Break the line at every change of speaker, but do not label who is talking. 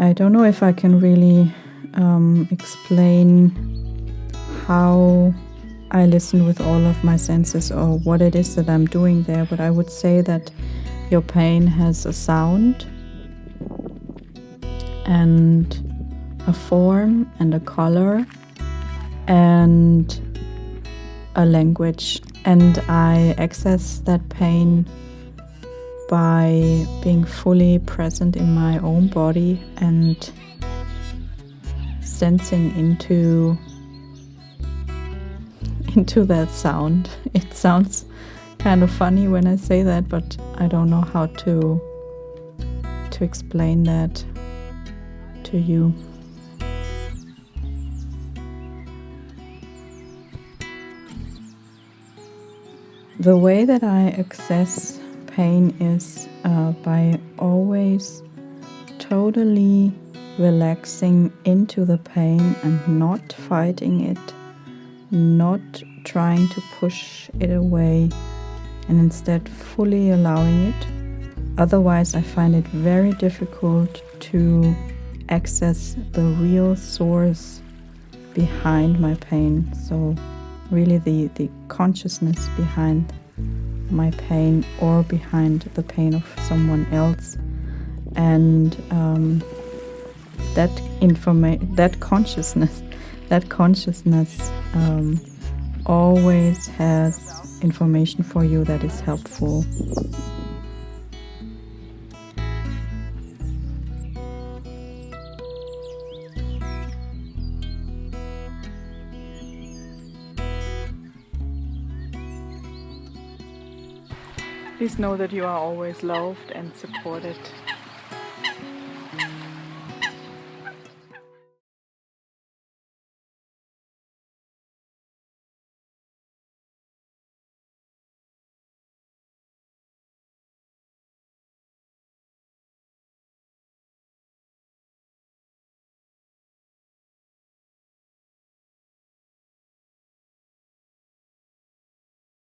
I don't know if I can really explain how I listen with all of my senses or what it is that I'm doing there, but I would say that your pain has a sound and a form and a color and a language, and I access that pain by being fully present in my own body and sensing into that sound. It sounds kind of funny when I say that, but I don't know how to explain that to you. The way that I access pain is by always totally relaxing into the pain and not fighting it, not trying to push it away, and instead fully allowing it. Otherwise, I find it very difficult to access the real source behind my pain. So really the consciousness behind my pain or behind the pain of someone else. And that consciousness always has information for you that is helpful. Please know that you are always loved and supported.